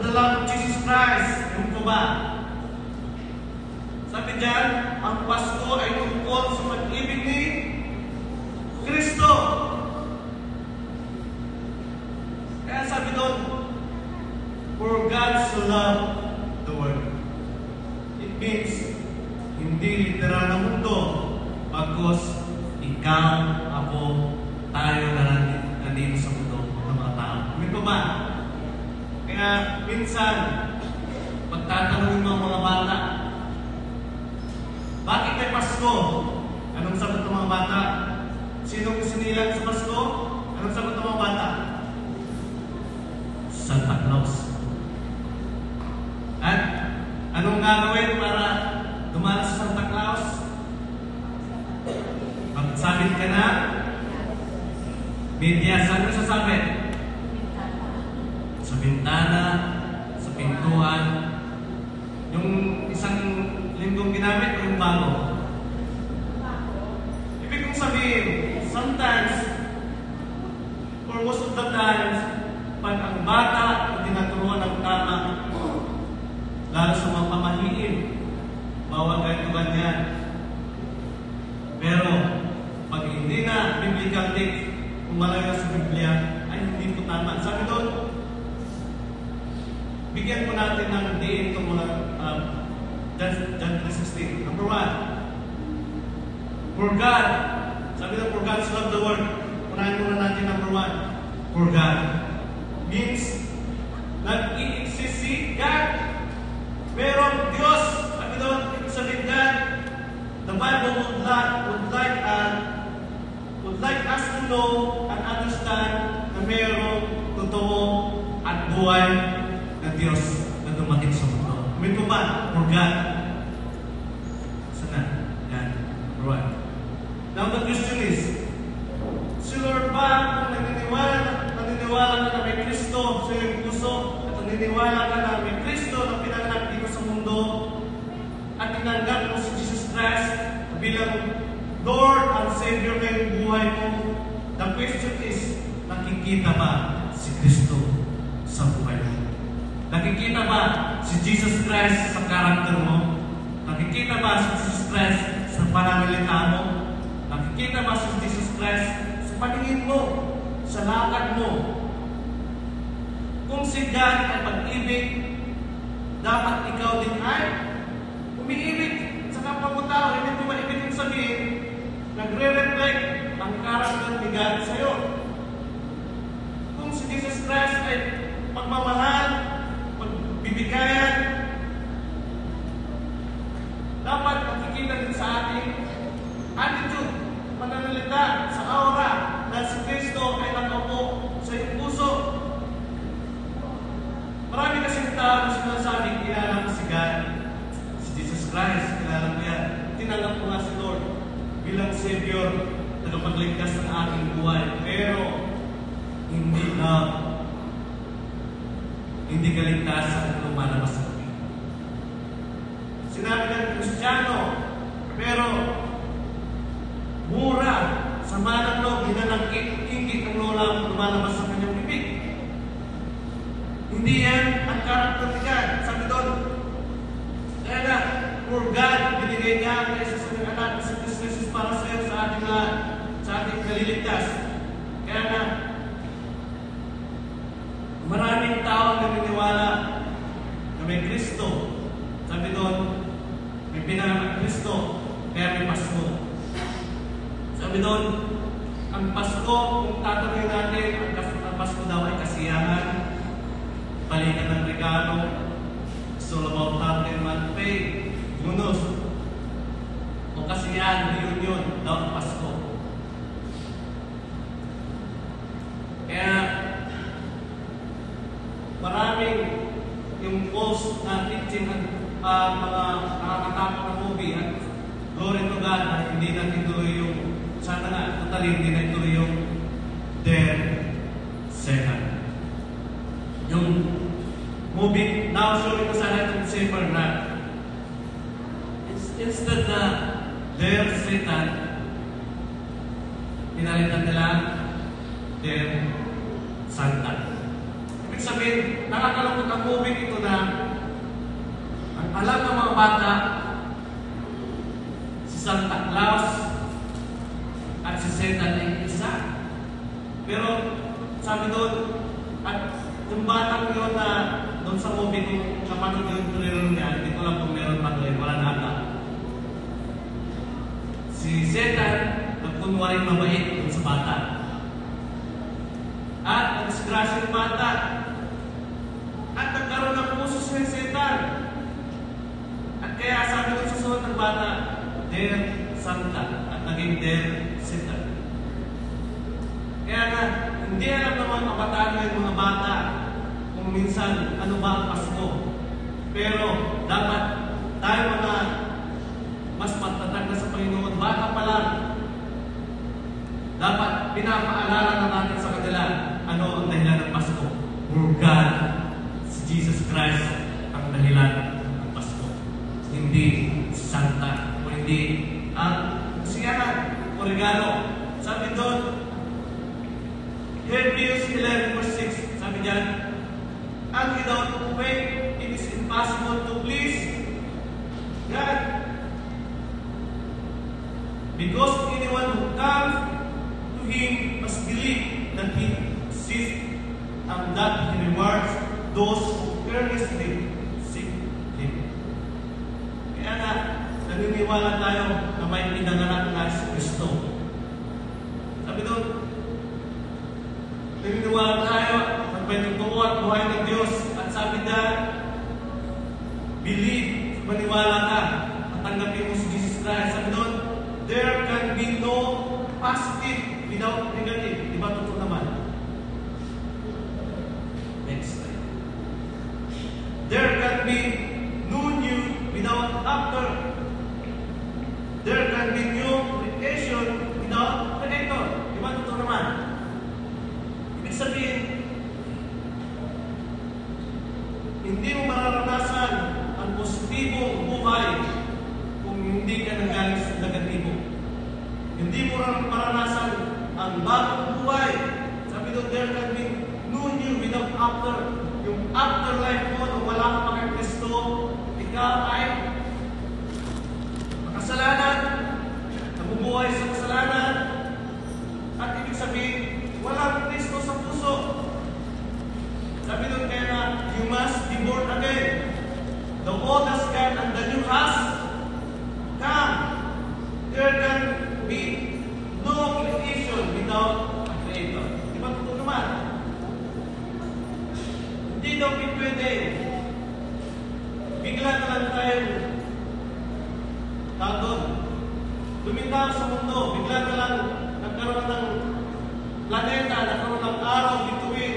the love of Jesus Christ. Yung po ba? Sabi dyan, ang Pasko ay tungkol sa pag-ibig ni Kristo. Kaya sabi doon, for God so loved the world. It means, hindi literal na mundo, bagkus ikaw, ako, tayo na nandito sa mundo ng mga tao. Hindi pa ba? Kaya minsan, pagtatanungin mo ang mga bata, bakit may Pasko? Anong sagot ng mga bata? Sinong sinilang sa Pasko? Anong sagot ng mga bata? Santa Claus. At anong gagawin para dumanas sa Santa Claus? Magsabit ka na? Media, saan mo sasabit? Sa bintana, sa pintuan. Yung isang linggong ginamit o yung bago? Ibig kong sabihin, sometimes, or most of the times, pag ang bata hindi naturuan ng tama, lalo sa mga pamahiin, bawal kahit ganyan. Pero, pag hindi na biblical text, kung malayo sa Biblia, ay hindi po tama. Sabi doon, bigyan po natin ng diin itong mga John 3:16. Number 1, for God. Sabi doon, for God so loved the world. Unahin muna natin number 1. For God means nag-i-exist si God. Merong Diyos. Sabi doon, ibig sabihin God, the Bible would like us to know and understand na merong totoo at buhay na Diyos na dumating sa mundo. Amin po ba? For God. Sana? Yan. Number 1. Now the question is, si Lord ba kung naniniwala ka na may Kristo sa iyong puso at naniniwala ka na may Kristo na pinanganak dito sa mundo at tinanggap mo si Jesus Christ bilang Lord and Savior na yung buhay mo, the question is, nakikita ba si Kristo sa buhay mo? Nakikita ba si Jesus Christ sa karakter mo? Nakikita ba si Jesus Christ sa pananalita mo? Nakikita ba si Jesus Christ sa paningin mo? Sa lakad mo? Kung si God ay pag-ibig, dapat ikaw din ay umiibig sa kapwa mo tao. Hindi mo maibig kong sabihin, nagre-reflect ang karakter ni God sa iyo. Kung si Jesus Christ ay pagmamahal, pagbibigayan, dapat makikita din sa ating attitude, pananalita, sa aura, na si Kristo ay nakaupo sa iyong puso. Marami kasing tao na sinasabi, kilala ko si God, si Jesus Christ, kilala ko yan. Tinanggap ko nga si Lord bilang Savior, tagapagligtas ng aking buhay. Pero, hindi kaligtasan ang lumalabas sa akin. Sinabi ng Kristiyano, pero mura, sama ng loob, hinanangkit-ingit ang lumalabas sa kanyang bibig. Hindi yan ang karakter ni God. Sabi doon, kaya na, for God, binigay niya ang isa sa mga anak sa Kristo para sa iyo, sa ating lahat, sa ating kaliligtas. Kaya na, maraming tao na naniniwala na may Kristo. Sabi doon, may pinanganak Kristo, kaya may Pasko. Sabi doon, ang Pasko, kung tatanungin natin, ang Pasko daw ay kasiyahan, balikan ng regalo, it's all about nothing but faith, bonus, o kasiyahan, reunion, daw ang Pasko. Kaya, maraming yung false na teaching at mga nakakatakot na movie at glory to God na hindi natin tuloy yung sana nga, totally hindi na tuloy yung their second. Yung movie, now showing ko sana itong safer na instead na their Satan, pinalitan nila their Santa. Ibig sabihin, nakakalungkot ang movie ito na ang alam ng mga bata, si Santa Claus at si Satan ay isa. Pero sabi doon, at yung batang yun na doon sa movie kung napanood yung tuliro niya, hindi ko lang kung meron pa doon, wala na ata. Si Satan, nagkunwaring mabait doon sa bata. At nagdisgrasya ng bata. At nagkaroon ng puso si Satan. At kaya sabi ko sa susunod ng bata, Dear Santa, at naging Dear Satan. Kaya nga, hindi alam naman kabataan ng mga bata kung minsan ano ba ang Pasko. Pero dapat tayo mga mas matatag na sa Panginoon, bata pa lang, dapat pinapaalala na natin sa kanila ano ang dahilan ng Pasko. God, si Jesus Christ ang dahilan ng Pasko. Hindi si Santa o hindi ang siyahan o regalo. Sabi doon, Hebrews 11 verse 6, sabi diyan, and without faith, it is impossible to please God. Because anyone who comes to Him must believe that He exists and that He rewards those who earnestly seek Him. Kaya nga, naniniwala tayo na may pinanganak na si Kristo. Sabi doon, naniniwala tayo na may totoo at buhay ng Diyos. At sabi na, believe, maniwala ka, at tanggapin mo si Jesus Christ. Sabi doon, there can be no positive without negative. Di ba totoo naman? Next slide. There can be no new without after. There can be new creation without creator. Di ba totoo naman? Ibig sabihin, hindi mo mararanasan ang positibong buhay kung hindi ka nanggaling sa negatibo. Hindi mo maranasan ang bagong buhay. Sabi doon, there can be no new without after. Yung afterlife mo, nung wala ka pa kay Kristo, ikaw ay makasalanan, nabubuhay sa kasalanan, at ibig sabihin, walang Kristo sa puso. Sabi doon kaya na, you must be born again. The old has gone and the new has come. There can be no creation without a creator. Di ba totoo naman? Hindi daw pwede. Bigla na lang tayo doon. Lumitaw sa mundo. Bigla na lang nagkaroon ng planeta, nagkaroon ng araw between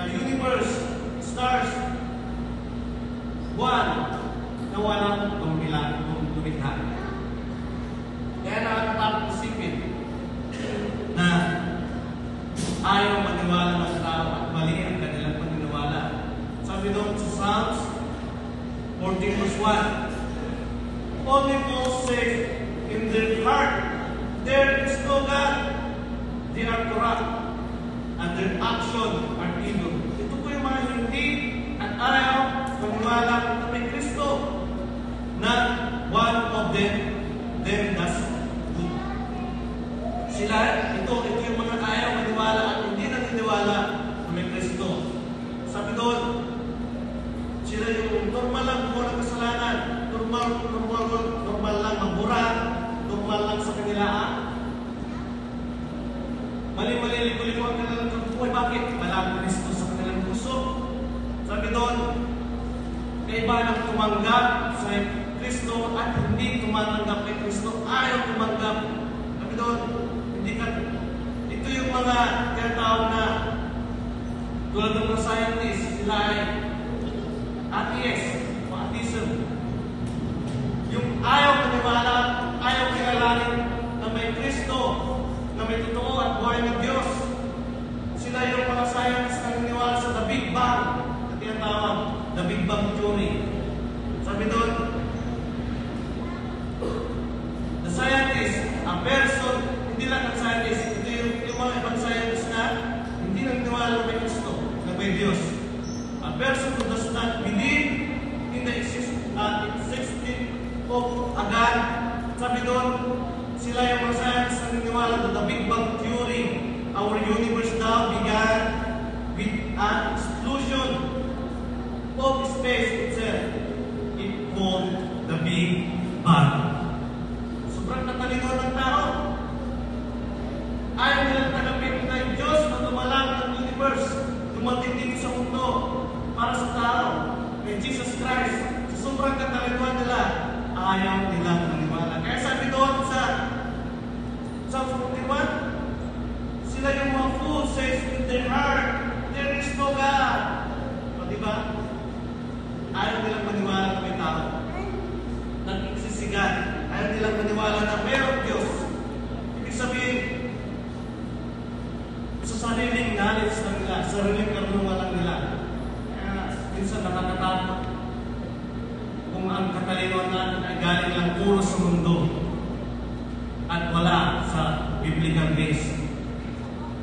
universe, stars, buwan, na walang lumikha. Kaya nakakatapos isipin na ayaw maniwala ng tao at mali ang kanilang paniniwala. Sabi doon sa Psalms 14 verse 1, only fools say in their heart, there is no God. They are corrupt and their actions are evil. Ito po yung mga hindi at ayaw maniwala na may Kristo. Not one of them does good. Sila, ito yung mga ayaw maniwala at hindi naniniwala na may Kristo. Sabi doon, sila yung normal lang buwan ng kasalanan, normal lang magbura, normal lang sa kanilaan. Mali-mali, lipo-lipo ang kanilang buhay. Bakit? Walang Kristo sa kanilang puso. Sabi doon, kaiba ng tumanggap sa Kristo at hindi tumatanggap kay Kristo, ayaw tumanggap. Sabi doon, hindi ka, ito yung mga tinatawag na tulad ng mga scientist, sila ay atheist o atheism. Yung ayaw maniwala, ayaw kilalanin na may Kristo, na may totoo at buhay ng Diyos. Sila yung mga scientists na naniniwala sa The Big Bang, na tinatawag The Big Bang Theory. Sabi doon, the scientist, a person, hindi lang ang scientist, ito yung mga ibang scientist na hindi naniniwala na may Kristo, na may Diyos. person who does not believe in the existence of a God. Sabi doon, sila yung mga scientists na naniniwala to the Big Bang Theory. Our universe now began with an explosion of space itself. It called the Big Bang. Sobrang natalino ng tao. Ayaw nilang tanggapin na yung Diyos na lumalang ng universe, dumating dito sa mundo para sa tao, kay Jesus Christ. Sa sobrang katalinuhan nila, ayaw nilang maniwala. Kaya sabi doon sa Psalm 41, sila yung mga fools says in their heart, there is no God. O diba? Ayaw nilang maniwala na may tao. Nag-iksisigan. Ayaw nilang maniwala na mayroong Diyos. Ibig sabihin, sa sariling knowledge lang nila, sariling karunungan lang nila. Kaya minsan nakakatakot kung ang katalinuhan natin ay galing lang puro sa mundo at wala sa biblical base.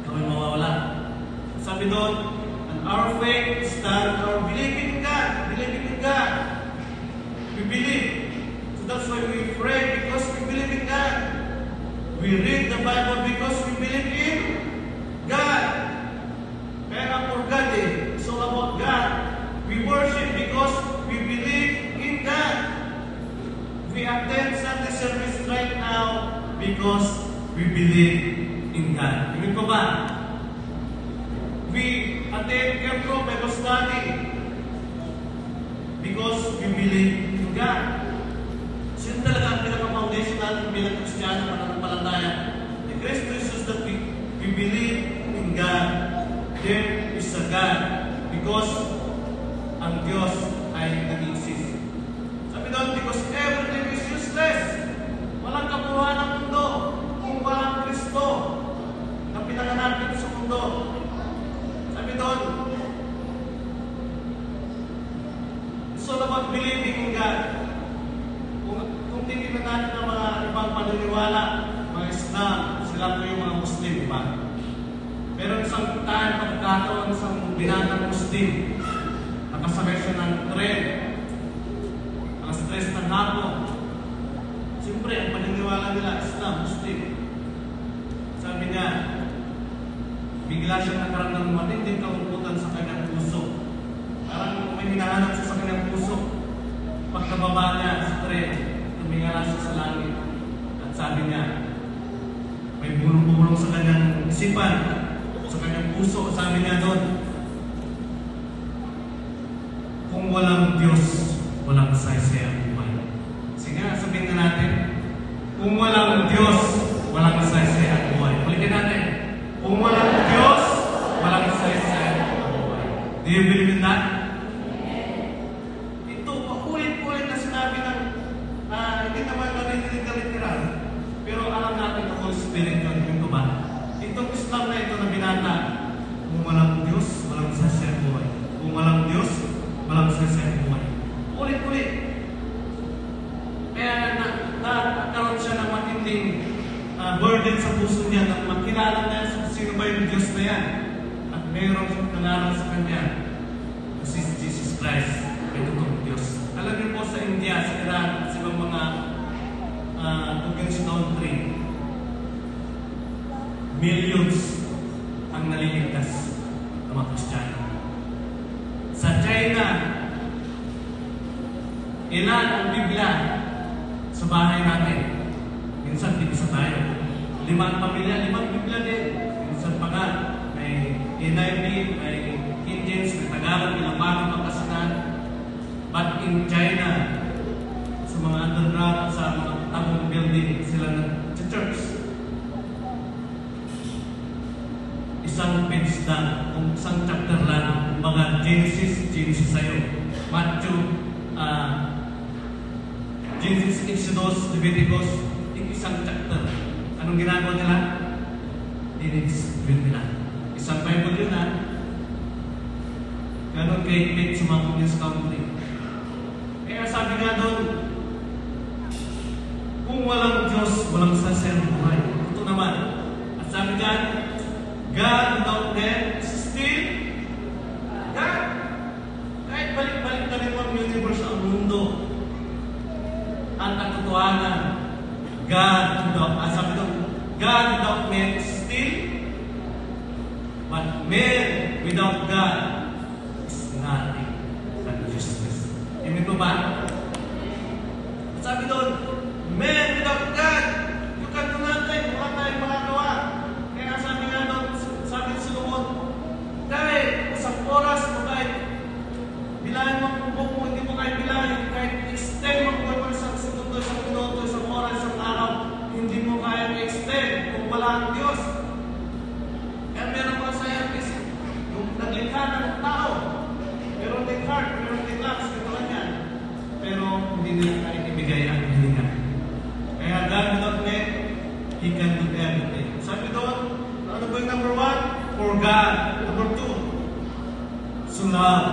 Kami mawawala. Sabi doon, and our faith stands our believing in God. Believing in God. We believe. So that's why we pray, because we believe in God. We read the Bible because we believe in God. Kaya nga for God it's all about God. We worship because we believe in God. We attend Sunday service right now because we believe in God. Amen ko ba? We attend Kempro Bible Study because we believe in God. So yun talaga ang pinaka-foundation natin bilang Kristiyano, pananampalataya. The Christ Jesus that we believe in God. There is a God because ang Diyos ay nag-exist. Sabi doon, because everything is useless. Walang kabuuan ng mundo kung walang Kristo na pinanganak dito sa mundo. Sabi doon, it's all about believing in God. Kung titignan natin ang mga ibang paniniwala, mga Islam, sila po yung mga Muslim, di ba? Pero isang time, pagkataon isang binatang Muslim, nakasakay siya ng tren, alas 3 ng hapon. Siyempre, ang paniniwala nila, Islam, Muslim. Sabi niya, bigla siya nagkaroon ng matinding kalungkutan sa kanyang puso. Parang may hinahanap siya sa kanyang puso. Pagkababa niya sa tren, tumingala siya sa langit. At sabi niya, may bulong-bulong sa kanyang isipan, sa kanyang puso. Sabi niya doon, kung walang Diyos, walang saysay ang buhay. Sige nga, sabihin na natin, kung walang Diyos, walang saysay ang buhay. Ulitin natin, kung walang Diyos, walang saysay ang buhay. Do you believe in that? Ito, paulit-ulit na sinabi ng hindi naman narinig na literal. Pero alam natin ang Holy Spirit yun, yung ba? Itong Islam na ito na binata, kung walang Diyos, walang saysay ang buhay. Kung walang Diyos, walang saysay ang buhay. Ulit-ulit. Kaya nagkaroon siya ng matinding burden sa puso niya na makilala niya sino ba yung Diyos na yan. At mayroong nangaral sa kanya na si Jesus Christ ay totoong Diyos. Alam niyo po sa India, sa Iran, sa ibang mga Tugins country, millions ang naliligtas ng mga Kristiyano. Sa China, ilan ang Biblia sa bahay natin? Minsan, tigisa tayo. 5 pamilya, 5 Biblia din. Minsan pa nga, may NIV, may King James, may Tagalog, ilang bagong pagkasinan. But in China, sa mga underground at sa mga tabong building, sila nag-church. Isang page lang, kung isang chapter lang, mga Genesis sa'yo. Matthew, Genesis, Exodus, Leviticus, isang chapter. Anong ginagawa nila? Dinidiscipline nila. Isang Bible yun ha. Ganon kay sa mga Tugins country. Kaya sabi nga doon, kung walang Diyos, walang saysay ang buhay. Ito naman. At sabi dyan, God without them is still God. ang katotohanan. Sabi doon, God without men is still, but men without God is nothing but useless. Amen po ba? Sabi doon, men without God, you can do nothing. Wala tayong magagawa. Kaya sabi nga doon, sabi ni Solomon, kahit isang oras mo kahit bilangin mo ang buhok mo, hindi mo kahit bilangin, kahit extend mo kung isang segundo, isang minuto, isang oras, isang araw, hindi mo kaya i-extend kung wala ang Diyos. Kaya meron mga scientist, yung naglikha ng tao, meron din heart, meron din lungs, ito lang yan. Pero hindi nila kaya ibigay ang hininga. Kaya God without men, He can do everything. Sabi doon, ano ba yung number 1? For God. Number 2, to love.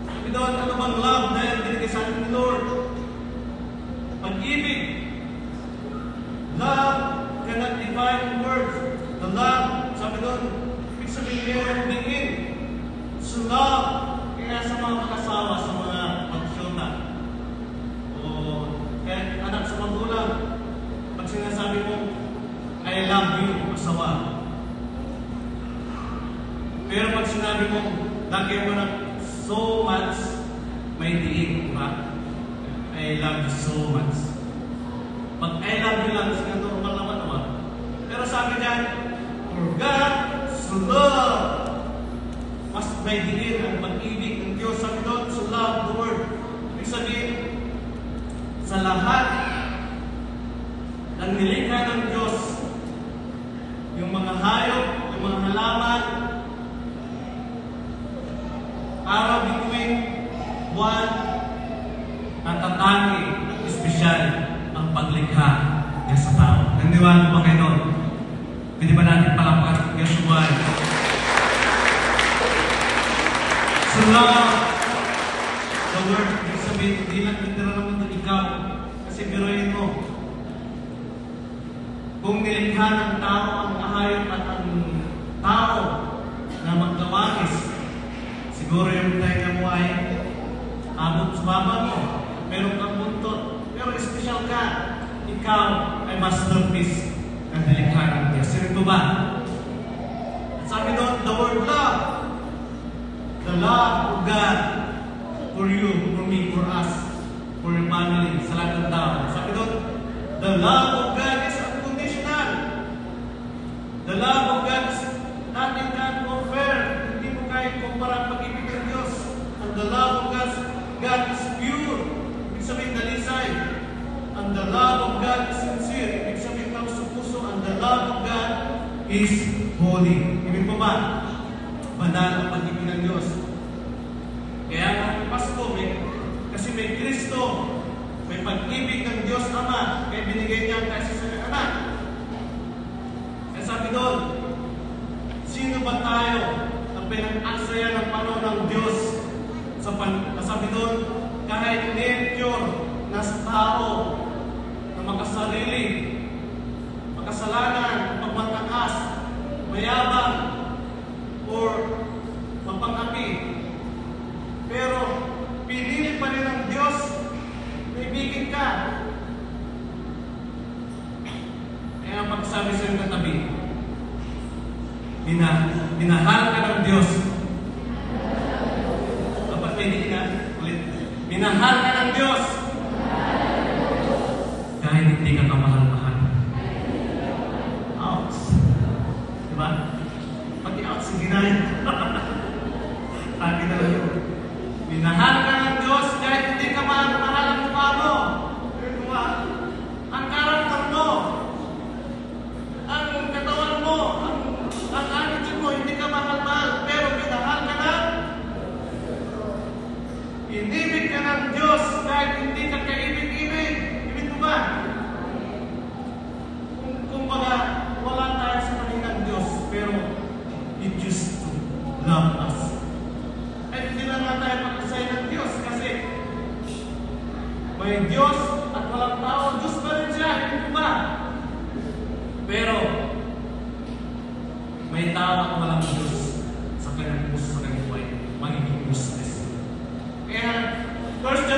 Sabi doon, ano bang love na yung binigay sa atin ni Lord? Pag-ibig. Love cannot define words. The love, sabi doon, ibig sabihin meron dingin. So love, kaya sa mga mag-asawa, sa mga magsyota, o kaya anak sa magulang, pag sinasabi mo, I love you, asawa. Pero pag sinabi mo, lagyan mo na so much, may diin, di ba? I love you so much. Pag I love you lang, kasi normal naman. Pero sabi niya, for God so love, mas may diin ang pag-ibig ng Diyos. Sabi doon, so love the word. Ibig sabihin, sa lahat ng nilikha ng Diyos, yung mga hayop, yung mga halaman, araw bituin, buwan, natatangi, espesyal ang paglikha niya sa tao. Nandiwan mo ba kayo doon? Pwede ba natin palampakan ang Yeshua? So love the word, ibig sabihin, hindi lang literal naman doon ikaw. Kasi biruin mo, kung nilikha ng tao ang ahayop at ang tao na magdawagis, siguro yung tayo mo ay abot sa baba mo, meron kang buntot, pero espesyal ka, ikaw ay masterpiece ng nilikha ng Diyos. Sino ba? At sabi doon, the word love, the love of God for you, for me, for us, for your family, sa lahat ng tao. Sabi doon, the love of God is unconditional. The love of God is nothing can compare. Hindi mo kaya kumpara ang pag-ibig ng Diyos. And the love of God is pure. Ibig sabihin dalisay. And the love of God is sincere. Ibig sabihin ng puso. And the love of God is holy. Ibig pa ba? Banal ang pag-ibig ng Diyos. Kaya ang Pasko, kasi may Kristo, may pag-ibig ng Diyos Ama, kaya binigay niya ang kasi sa anak. Kaya sabi doon, sino ba tayo na pinag-aksaya ng panahon ng Diyos? Sabi doon, kahit nature na sa tao na makasarili, makasalanan, pagmataas, mayabang, or mapang-api. Pero pinili pa rin ng Diyos, ibigin ka. Kaya pagsabi sa iyong katabi, minahal ka ng Diyos. Dapat may diin na ulit. Minahal ka ng Diyos. Kahit hindi ka kamahal-mahal. Ouch. Diba? Pati ouch, sige na rin. Pati na rin. Minahal ka ng Diyos kahit hindi ka mahal ang mukha mo. Ang karakter mo, ang katawan mo, ang attitude mo, hindi ka mahal-mahal, pero minahal ka na. Inibig ka ng Diyos kahit hindi ka kaibig-ibig. Ibig mo ba? Kung baga, wala tayo sa kaninang Diyos, pero He used to love us. At hindi lang nga tayo pag-asay ng Diyos kasi may Diyos at walang tao, Diyos pa rin siya, hindi ba? Pero may tao at walang Diyos sa kanyang puso, sa kanyang buhay, magiging useless. Kaya, 1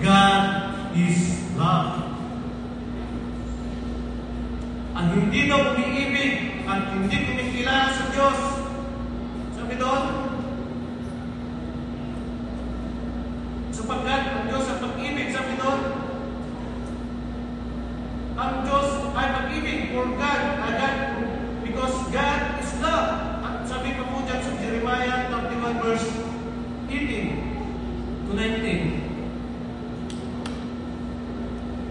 God is love. Ang hindi daw umiibig at hindi kumikilala sa Diyos, sabi doon, sapagkat ang Diyos ay pag-ibig, sabi doon, ang Diyos ay pag-ibig for God, because God is love. At sabi pa po dyan sa Jeremiah 31 verse 18 to 19.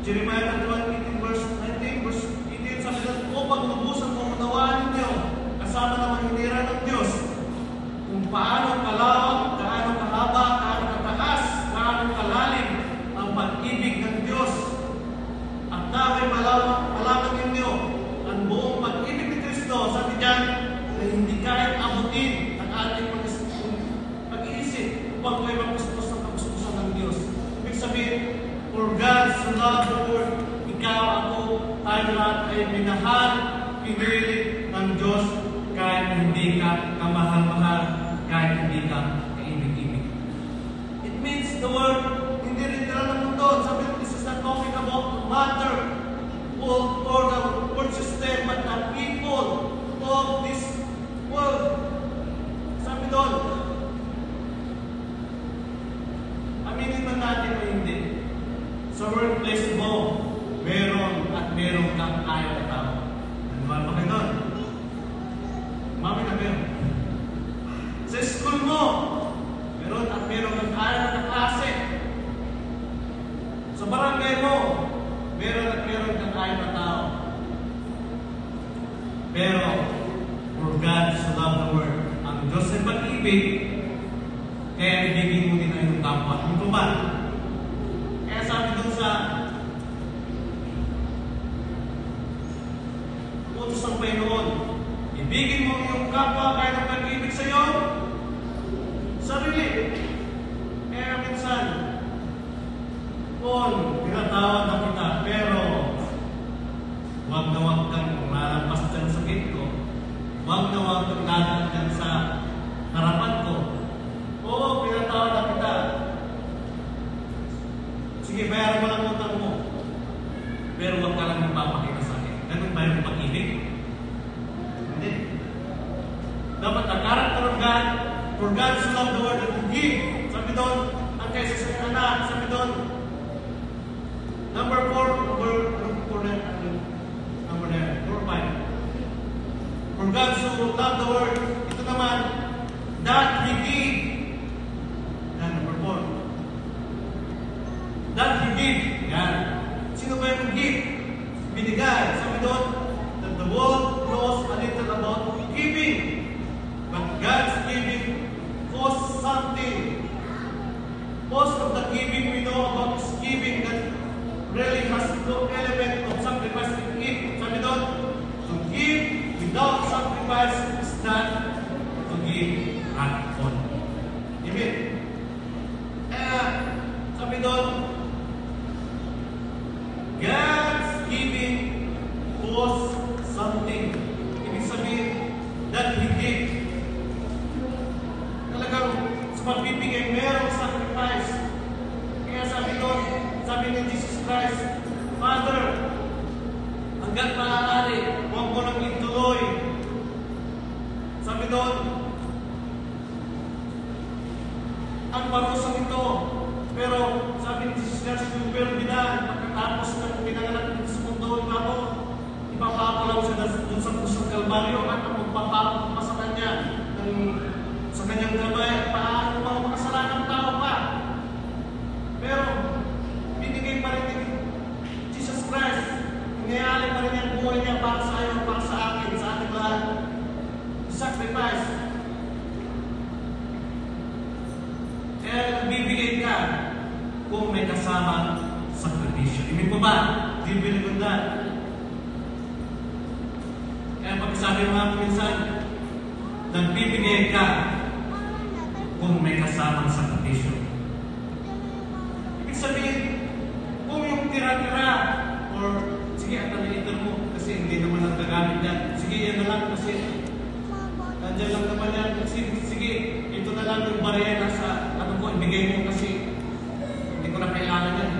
Jeremiah 31, 18 verse 19, verse 18, sabi doon, upang lubusan kung unawaan ninyo, kasama ng mahinira ng Diyos, kung paano kalawang, gaano kahaba, gaano kataas, gaano kalalim ang pag-ibig ng Diyos. At naway malaman ninyo ang buong pag-ibig ni Kristo, sabi dyan, na hindi kahit abutin ang ating pag-iisip upang kayo magpuspos ng kapustusan ng Diyos. Ibig sabihin, for God so loved the world, ikaw, ako, tayo lahat ay minahal, pinili ng Diyos kahit hindi ka kamahal-mahal, kahit hindi ka kaibig-ibig. It means the world, hindi rin nila ng mundo. Sabi, this is not talking about matter or the world system, but the people of this world. Sabi doon, aminin man natin o hindi, sa workplace mo, meron at meron kang ayaw na tao. Ano ba kayo doon? Mami na meron. Sa school mo, meron at meron kang ayaw na klase. Sa barangay mo, meron at meron kang ayaw na tao. Pero, for God so loved the world, ang Diyos ay pag-ibig, kaya ibigin mo din ang iyong kapwa. Ano ba? Kaya sabi doon sa utos ng Panginoon, ibigin mo yung kapwa kahit ang pag-ibig sa iyo, sarili. Kaya minsan, tinatawag na kita, pero huwag na huwag kang lalampas dyan sa gate ko, huwag na huwag kang lalampas dyan sa harapan ko. Oo, pinatawag na kita. Sige, bayaran mo lang utang mo. Pero huwag ka lang magpapakita sa akin. Ganun ba yung pag-ibig? Hindi. Dapat ang character of God, for God so loved the world that He give. Sabi doon, ang kaysa sa anak, sabi doon, number 5. For God so loved the world, ito naman, that He gave. Yan, number 4. That He gave. Yan. Sino ba yung give? Binigay. Sabi doon, that the world knows a little about giving. But God's giving costs something. Most of the giving we know about is giving that really has no element of sacrifice in it. Sabi doon, to give without sacrifice is not to give at all. Amen. Sabi doon, God's giving costs something. Ibig sabihin, that He gave. Talagang sa pagbibigay, merong sacrifice. Kaya sabi doon, sabi ni Jesus Christ, Father, hanggat maaari, huwag mo nang ituloy. Sabi doon, ang parusang ito, pero sabi ni Jesus Christ, yung perbidan, pagkatapos ng pinanganak sa mundo, ipapapalaw siya doon sa pusong Kalbaryo at ang magpapapala sa kanya sa kanyang gabay at paano mga makasalanan ng tao pa. Pero, binigay pa rin ni Jesus Christ, nangyayari pa rin ang buhay niya para sa iyo, para sa akin, sa ating lahat. Sacrifice. Kaya nagbibigay ka kung may kasamang sakripisyo. Ibig po ba? Do you believe in that? Kaya pagkasabi mo nga minsan, nagbibigay ka kung may kasamang sakripisyo. Ibig sabihin, kung yung tira-tira, or sige, at naliitan mo, kasi hindi naman ang gagamit yan. Sige, yan na lang kasi nandiyan lang naman yan. Sige, ito na lang yung barya na sa ano ko, ibigay mo kasi hindi ko na kailangan yan.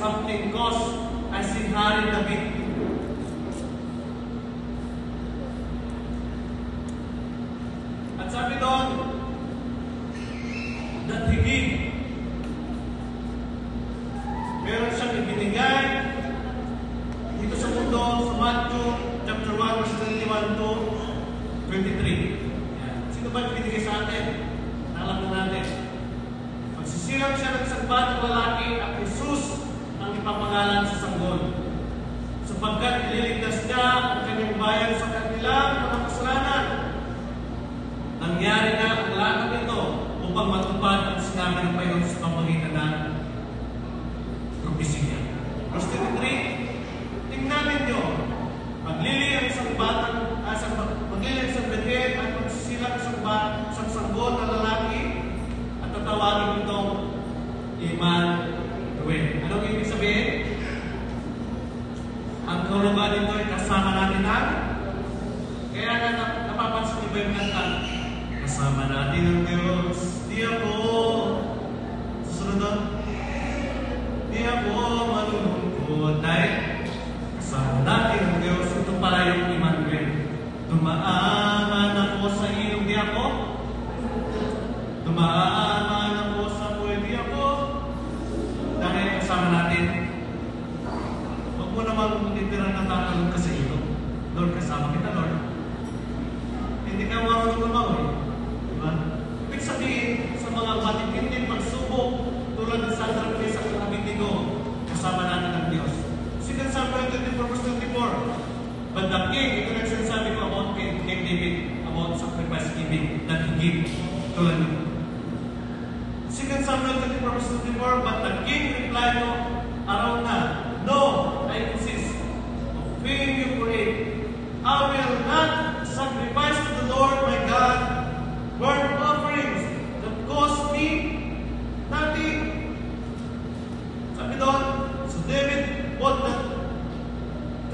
something caused ay si Hari David. At sabi doon, that he gave. Meron siyang ibinigay dito sa mundo sa Matthew chapter 1 verse 21 to 23. Sino ba ibinigay sa atin? Alam na natin. Magsisilang siya ng isang batang lalaki at Jesus ang ipapangalan sa sanggol. Sapagkat ililigtas niya ang kanyang bayan sa kanilang mga kasalanan. Nangyari na ang lahat ng ito upang matupad ang sinabi ng Panginoon sa pamamagitan ng propesya. Verse 23, tingnan ninyo, maglili ang isang birhen at magsisilang isang sanggol na lalaki at tatawagin itong Emmanuel. Anong ibig sabihin? Ang kaulugan nito ay kasama natin ang kaya napapansin niyo ba yung kanta? Kasama natin ang Diyos. Di ako susunod doon. Di ako malulungkot. Dahil kasama natin ang Diyos. Ito pala yung Emmanuel. Dumaaman ako sa ilog. Di ako. Dumaaman ako sa buhay. Di ako. Dahil kasama natin. Huwag mo naman literal na tatalog ka sa ilog. Lord, kasama kita, Lord. Hindi ka marunong lumawi. Diba? Ibig sabihin, sa mga matitinding pagsubok, tulad ng Sandra Place at Abitigo, kasama natin ang Diyos. Second Samuel 24 verse 24. But the king, ito na sinasabi ko about King David, about sacrifice giving, that he gave. Tulad nito. Second Samuel 24 verse 24, but the king replied to Arauna, no, I insist, of whom you pray, I will not sacrifice to the Lord my God burnt offerings that cost me nothing. Sabi doon, so David bought the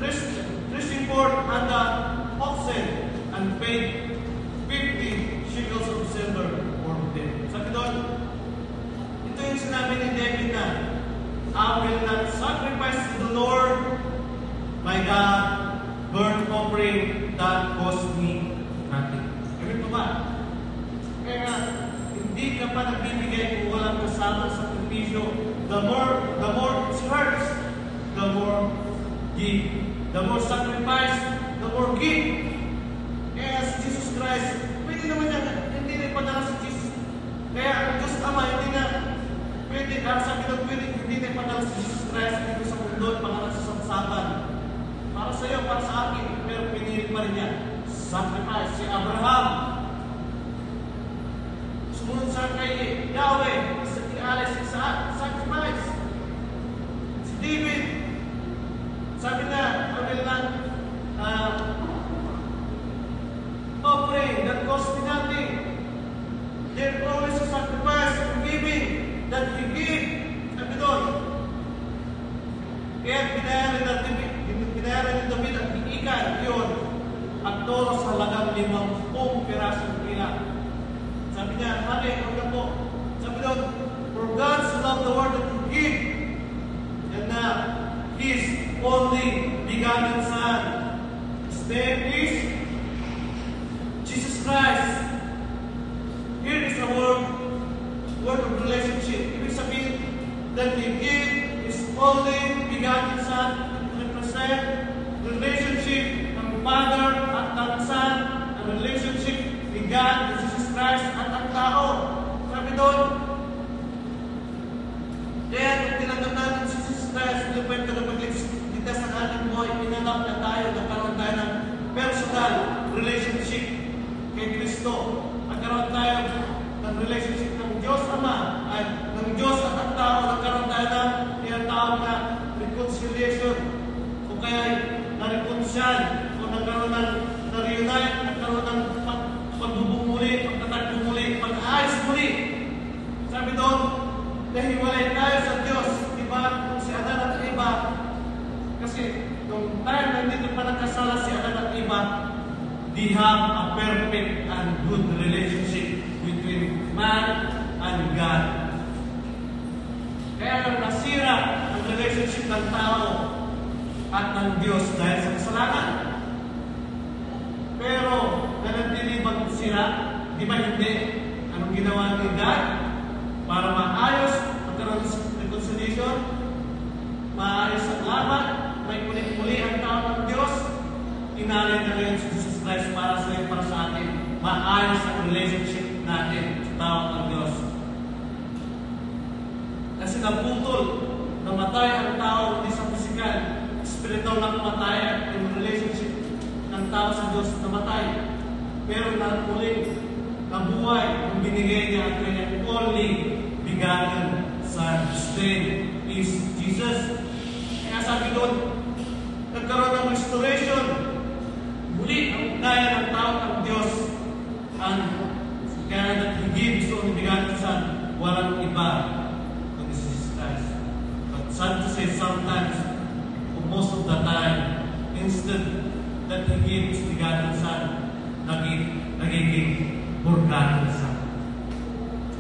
threshing fork and the oxen and paid 50 shekels of silver for them. Sabi doon, ito yung sinabi ni David na, I will not sacrifice to the Lord my God burnt offering that cost me nothing. Gawin mo ba? Kaya hindi ka pa nagbibigay kung walang kasama sa sakripisyo. The more it hurts, the more give. The more sacrifice, the more give. Kaya si Jesus Christ, pwede naman hindi na ipadala si Jesus. Kaya ang Diyos Ama, hindi na pwede, sabi na pwede, hindi na ipadala si Jesus Christ dito sa mundo, pangalan sa samsaban. Para sa iyo, para sa akin, pero pinili pa rin niya. Sacrifice. Si Abraham, sumunod sa kay Yahweh, sa Alis, sa sacrifice. Si David, sabi na, I will not offering that cost me nothing. There's always a sacrifice and giving that he give. Sabi doon. Kaya binayaran ni David ang iikan yun at toro sa halagang 50 pirasong pila. Sabi niya, Hali, huwag na po. Sabi doon, for God so loved the world that He give and na His only begotten Son. His name is Jesus Christ. Here is a word of relationship. Ibig sabihin that He gave His only begotten Son to represent relationship ng Father at ng Son, ang relationship ni God, ni Jesus Christ at ang tao. Sabi doon, kaya kung tinanggap natin si Jesus Christ, pinupwede ka na pagligtas ng ating buhay, pinanap na tayo, nagkaroon tayo ng personal relationship kay Kristo. Nagkaroon tayo ng relationship ng Diyos Ama, ay ng Diyos at ang tao, nagkaroon tayo ng tinatawag na reconciliation. O kaya na-reconcile, o nagkaroon ng na-reunite, nagkaroon ng pagbubong muli, pagtatagpo muli, pag-aayos muli. Sabi doon, nahiwalay tayo sa Diyos, diba? Kung si Adan at Eva, kasi nung time na hindi pa nagkasala si Adan at Eva, they have a perfect and good relationship between man and God. Kaya nang nasira ang relationship ng tao at ng Diyos dahil sa kasalanan. Pero, nanatili bang sila? Di ba hindi? Anong ginawa ni God? Para maayos, magkaroon ng reconciliation, maayos ang laban, may muli ang tao ng Diyos, inalay na ngayon si Jesus Christ para sa iyo, para sa atin. Maayos ang relationship natin sa tao ng Diyos. Kasi naputol, namatay ang tao hindi sa physical, spiritual na kamatayan, yung relationship ng tao sa Diyos namatay. Pero muli, nabuhay, ang binigay niya ang kanyang only begotten Son. His name is Jesus. Kaya sabi doon, nagkaroon ng restoration. Muli, ang ugnayan ng tao ng Diyos. Kaya that He gives His only begotten Son, walang iba kundi si Jesus Christ. But sad to say, sometimes, or most of the time, instead that He gives His begotten Son, nagiging begotten Son.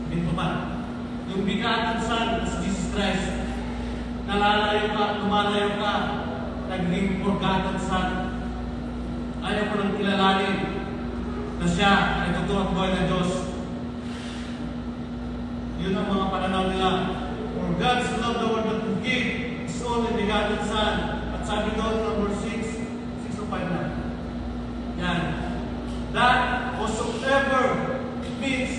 Dito ba? Yung begotten Son, si Jesus Christ, nalalayo ka, lumalayo ka, naging begotten Son. Ayaw ko nang kilalanin na siya ay totoo at buhay ng Diyos. Yun ang mga pananaw nila. For God so loved the world that He gave His only begotten Son. At sabi doon, number 6:5 na. Yan. That whosoever it means,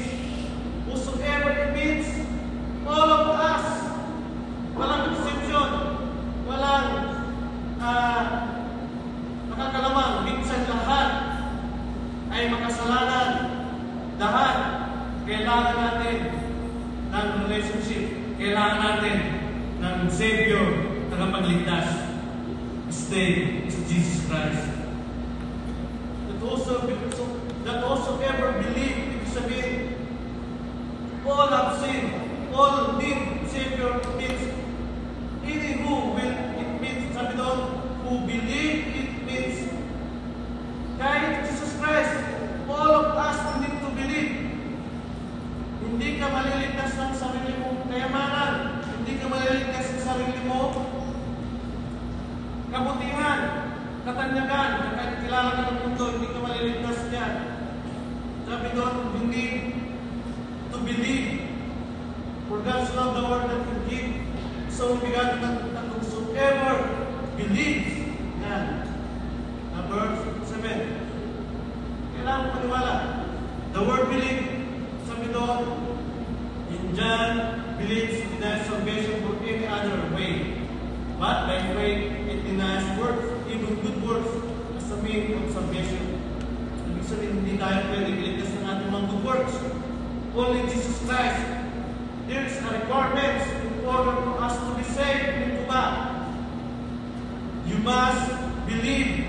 all of us, walang exception, walang nakakalamang, minsan lahat ay makasalanan. Lahat, kailangan natin ng relationship. Kailangan natin ng Savior, tagapagligtas. His name is Jesus Christ. That also ever believe, ibig sabihin, all have sinned, all need Savior. It means, any who will, it means, sabi doon, who believe, it means, kahit Jesus Christ, all of us need to believe. Hindi ka maliligtas ng sarili mong kayamanan. Hindi ka maliligtas ng sarili mo kabutihan, katanyagan, kahit kilala ka ng mundo, hindi ka maliligtas niyan. Sabi doon, you need to believe. For God so loved the world that He gave so begotten that whosoever believes. Yan. Verse 7. Kailangan mo maniwala. The word believe, sabi doon, in John, believes denies salvation for any other way. But by faith, it denies works, even good works, as a means of salvation. Ibig sabihin, hindi tayo pwede iligtas ng ating mga good works. Only Jesus Christ. There is a requirement in order for us to be saved. Ito ba? You must believe.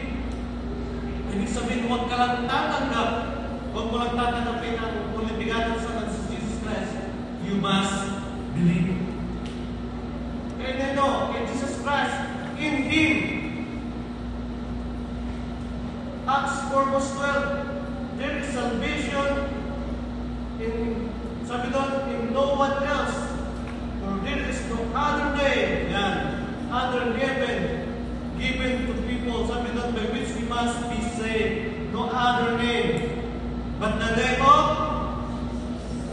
Ibig sabihin, huwag ka lang tatanggap. Huwag mo lang tatanggapin ang only begotten Son of Jesus Christ. You must believe. Kaya nito, kay Jesus Christ, in Him. Acts 4:12, there is salvation in, sabi doon, in no one else. For there is no other name, yan, other heaven, given to people, sabi doon, by which we must be saved. No other name but the name of,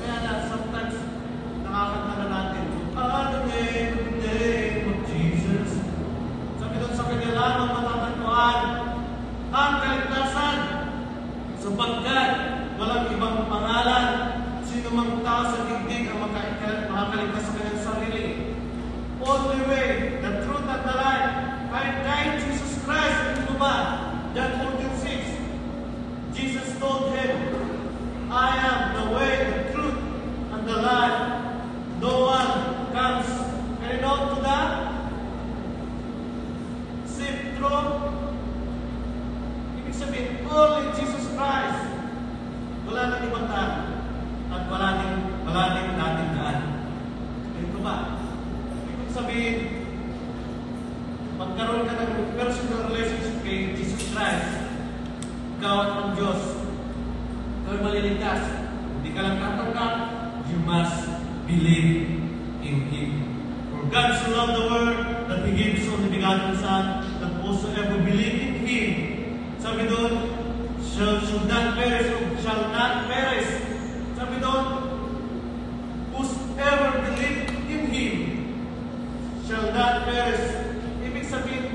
kaya na, sometimes nakakanta na natin, the name of Jesus. Sabi doon, sa kanya lamang matatagpuan ang kaligtasan, sapagkat walang ibang pangalan, sino mang tao sa digdig ang makakaligtas sa kanyang sarili. Only way, the truth and the life, kahit Jesus Christ, ito ba? John 14:6, Jesus told him, I am the way, the truth, and the life. No one comes to the safe throne. Ibig sabihin, only Jesus Christ. Wala nang ibang daan. At wala nang dating daan. Ito ba? Ibig sabihin, magkaroon ka ng personal relationship kay Jesus Christ, ikaw at ang Diyos, ikaw ay maliligtas. Hindi ka lang tatanggap, you must believe in Him. For God so loved the world that He gave His begotten Son, that whosoever believe in Him, sabi doon, should not perish, shall not perish. Sabi doon, whosoever believe in Him, shall not perish. Ibig sabihin,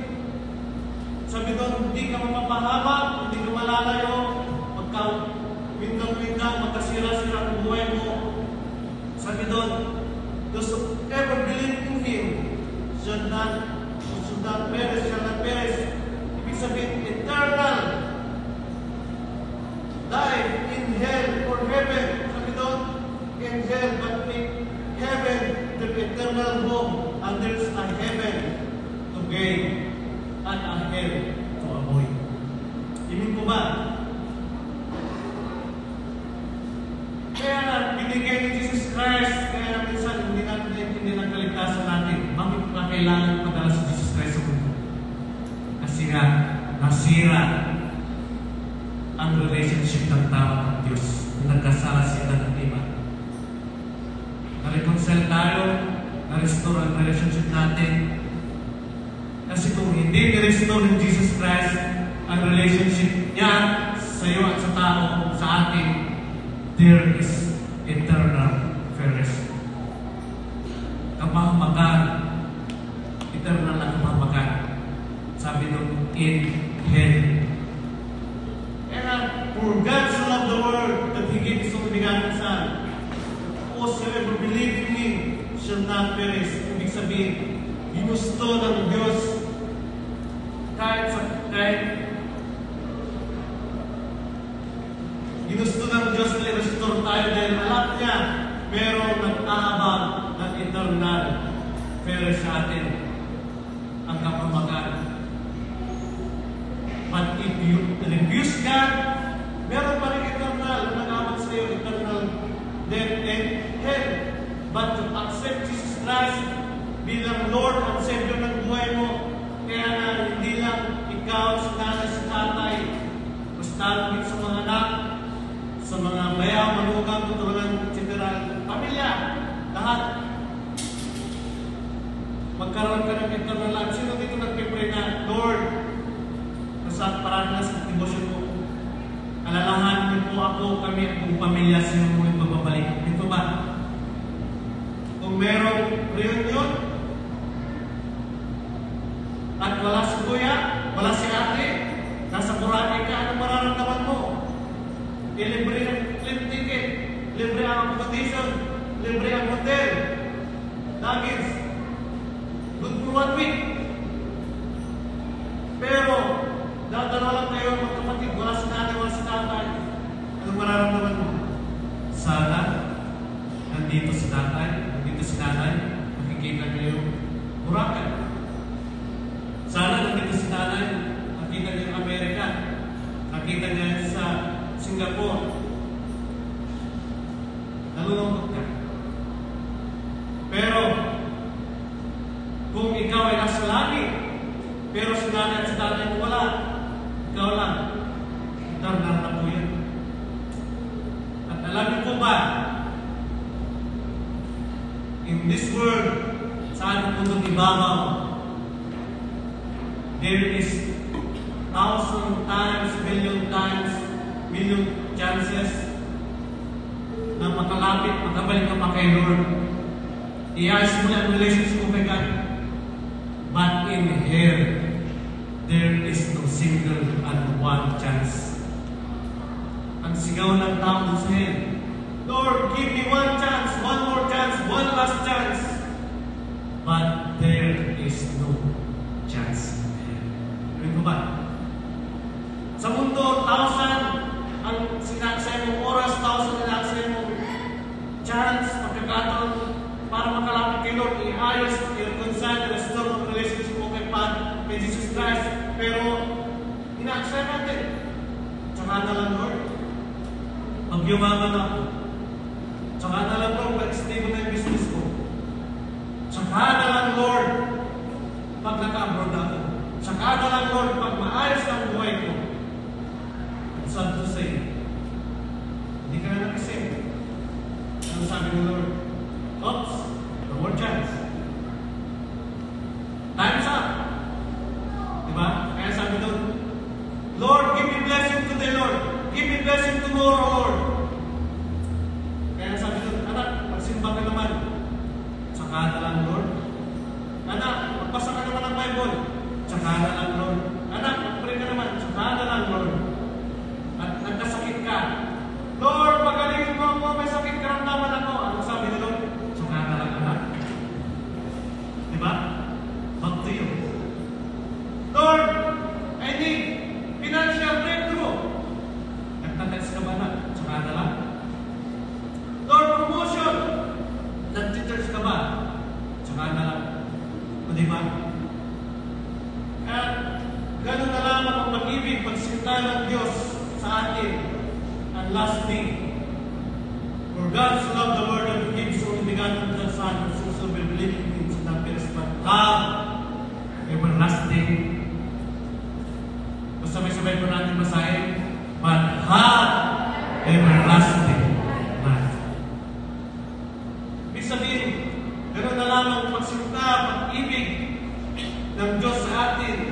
sabi doon, hindi ka mapapahamak, hindi ka malalayo, magka-windang-windang, magkasira-sira ang buhay mo. Sabi doon, those who ever believe in Him should not perish, shall not perish. Ibig sabihin, eternal life in hell or heaven. Sabi doon, in hell, but in heaven, the eternal home, and there's a heaven to gain and a hell to avoid. Ibig po ba? Kaya na, binigay ni Jesus Christ, kaya na minsan hindi natin naintindihan ang kaligtasan natin. Bakit pa kailangan padala si Jesus Christ sa mundo? Kasi nga, nasira ang relationship ng tao at Diyos. Nagkasala sila ng iba. Na-reconcile tayo, na-restore ang relationship natin. Kasi kung hindi ni-restore ng Jesus Christ ang relationship niya sa iyo at sa tao, sa atin, there is eternal ferris. Kapahamagan, eternal na kapahamagan. Sabi nung in hell. For God so loved the world that He gave His only begotten Son. Whosoever believe in Him shall not perish. Ibig sabihin, ginusto ng Diyos ginusto ng Diyos na i-restore tayo dahil alam niya merong nag-aabang ng eternal perish sa atin ang kapamagan. But if you refuse God, meron pa rin eternal na nag-aabang sa iyo, eternal death and hell. But to accept Jesus Christ bilang Lord at Savior ng buhay mo, kaya na hindi lang ikaw, si nanay, si tatay, basta sa mga anak, sa mga bayaw, manugang, tutulungan, etc. Pamilya, lahat. Magkaroon ka ng eternal life. Sino dito nagpipray na, Lord, nasa parang nasa devotion mo, alalahan niyo po ako, kami at kong pamilya, sino mo yung magbabalik. Ito ba? Kung merong reunion, at wala si kuya, wala si ate, nasa Boracay ka, anong mararamdaman mo? Libre ang plane ticket, libre ang accommodation, libre ang hotel, luggage, good for 1 week. Pero, dadalawa lang kayo magkapatid, wala si nanay, wala si tatay. Anong mararamdaman mo? Sana, nandito si tatay, nandito si nanay, makikita niyo yung Boracay. Sana nandito si nanay, nakita niyo yung Amerika, nakita niya sa Singapore. Nalulungkot ka. Pero, kung ikaw ay nasa langit, pero si nanay at si tatay mo wala, ikaw lang, eternal na po yan. At alam niyo po ba, in this world, sa ating mundong ibabaw, there is 1,000 times, million chances na makalapit, makabalik ka pa kay Lord. I-ayos mo na ang relationship mo kay God. But in hell, there is no single and one chance. Ang sigaw ng tao sa hell, Lord, give me one chance, one more chance, one last chance. But there is no chance. Ano ba? Sa mundo, 1,000 ang sinaksay mong oras, 1,000 ang sinaksay mong chance, pagkakataon para makalapit kay Lord, i-ayos, i-reconcile, i-restore ang relationship mo kay Jesus Christ. Pero, inaaksay natin. Tsaka na lang, Lord. Mag-yumaman ako. Tsaka na lang, Lord, mag-stable na yung business ko. Tsaka na lang, Lord, pag naka-abroad ako. Tsaka na lang, Lord, pag maayos ang buhay ko. Sad to say, hindi ka na nag-isip. Ano sabi ng Lord? Oops, no more chance. Time's up. blessing tomorrow, Lord. Kaya sabi doon, anak, magsimba ka naman. Tsaka na lang, Lord. Anak, magbasa ka naman ng Bible. Tsaka na lang, Lord. Anak, magpray ka naman. Tsaka na lang, Lord. At nagkasakit ka. Lord, pagalingin mo ako, may sakit karamdaman ako. Ano sabi ni Lord? Tsaka na lang, anak. Diba? Back to you. Lord, I need financial breakthrough. Nagtatext ka ba na? Tsaka na lang. Lord, promotion. Nag-teachers ka ba? Tsaka na lang. O diba? At ganun na lamang ang pag-ibig, pagsinta ng Diyos sa atin. And lastly, for God so loved the world and gave His only begotten Son, whosoever will believe in Him shall not perish but have everlasting. Sabay-sabay po natin basahin, but have everlasting life. Ibig sabihin, ganoon na lamang pagsinta, pag-ibig ng Diyos sa atin,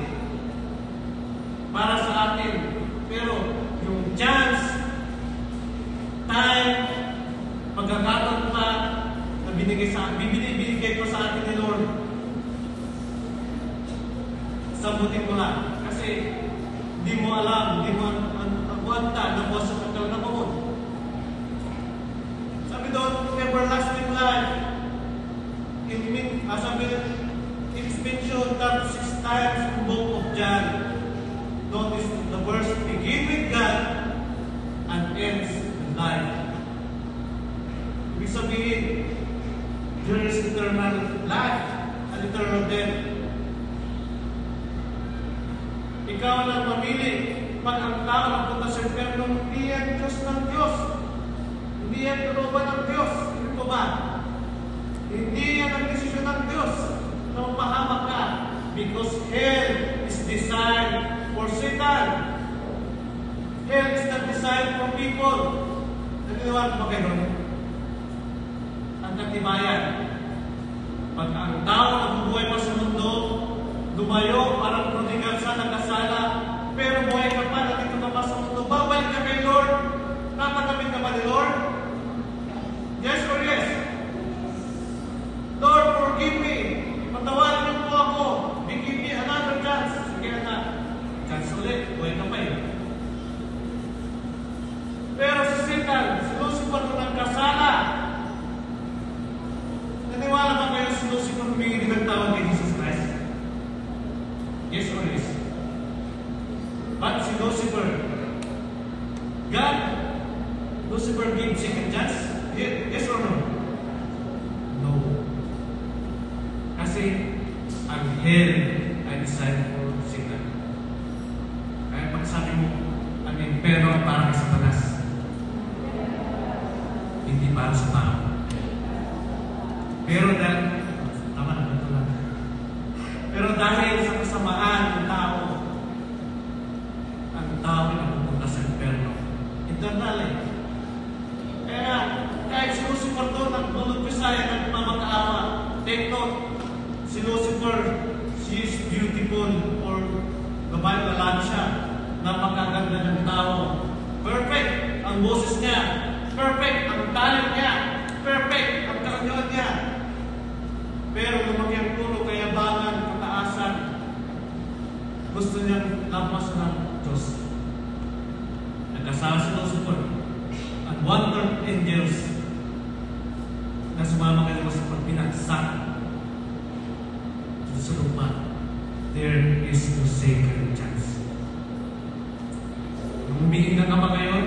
para sa atin. Pero yung chance, time, pagkakataon pa na binigay ko sa atin ni Lord, sabutin ko lang. Kasi hindi mo alam, hindi mo aguanta na buwas sa pagkal na pamon. Sabi doon, everlasting life. It's mentioned 36 times in the book of John. Notice the verse begin with God and ends with life. Ibig sabihin, there is eternal life and eternal death. Ikaw lang mamili. Pag ang tao nagpunta sa impyerno, hindi yan Diyos ng Diyos. Hindi yan kalooban ng Diyos. Ito ba? Hindi yan ang desisyon ng Diyos na mapahamak ka. Because hell is designed for Satan. Hell is not designed for people. Naniniwala ba kayo? Ang katibayan. Pag ang tao nabubuhay pa sa mundo, lumayo, parang prodigal sa nagkasala, pero buhay ka pa, nandito ka pa sa mundo, babalik ka kay Lord, tatanggapin ka ba ni Lord? Yes or yes? Lord, forgive me, patawarin niyo po ako, give me another chance. Sige na, chance ulit, buhay ka pa yun. Pero si Satan, si Lucifer kung nagkasala, naniwala ba kayo si Lucifer humingi ng tawad kay Jesus Christ? Yes or yes? But si Lucifer, God, Lucifer gave second chance? Yes or no? No. Kasi ang hell ay designed for Satan. Kaya pag sabi mo, ang impero para kay Satanas, hindi para sa tao. Pero dahil, tama na, ito lang. Pero dahil sa kasamaan ng tao, ang tao ay napupunta sa impyerno. Eternal eh. Kaya, kahit si Lucifer doon, nagmamagpisaya, nagmamakaawa, take note, si Lucifer, she is beautiful, or gabalan siya, napakaganda ng tao. Perfect ang boses niya, perfect ang talent niya, perfect ang karangalan niya. Pero lumaki ang puno, kayabangan, kataasan, gusto niyang lapas ng Diyos. Nagkasama si Lucifer at 1/3 angels na sumama kay Lucifer pinagsak sa lupa. There is no second chance. Kung humihinga ka pa ngayon,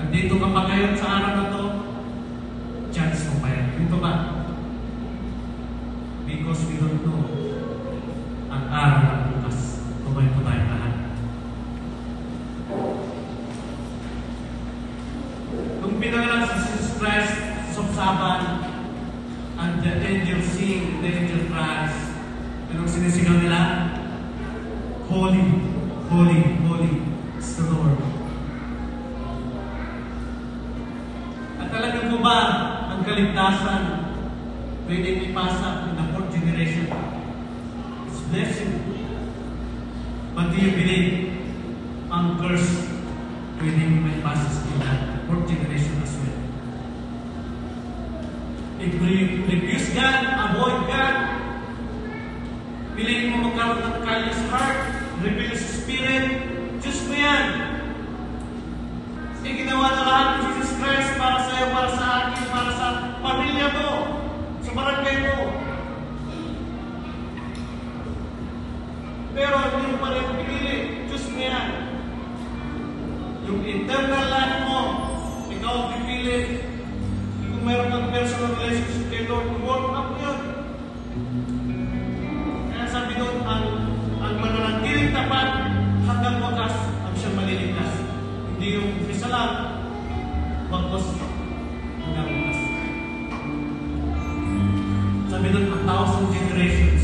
nandito ka pa ngayon sa araw na to, chance mo pa yan. Dito ba? Because we don't know ang araw ng bukas. Tumayo po tayo lahat. Nung pinangalan si Jesus Christ sa Sabbath, and the angel sing, the angel cries, anong sinisigaw nila? Holy, holy, holy is the Lord. At talagang mo ba ang kaligtasan pwede ipasa in the fourth generation? It's blessing. But do you believe ang curse pwede piliin mo magkaroon ng callous heart, rebellious spirit, Diyos mo yan. Ginawa na lahat ng Jesus Christ para sa iyo, para sa akin, para sa pamilya mo, sa barangay mo. Pero hindi mo pa rin pinili, Diyos mo yan. Yung internal life mo, ikaw ang pipili. Kung mayroon kang personal relationship kay Lord, work up yun. Kaya sabi doon, ang mananatiling tapat hanggang wakas ang siyang maliligtas. Hindi yung isa lang, bagos hanggang wakas. Sabi doon, 1,000 generations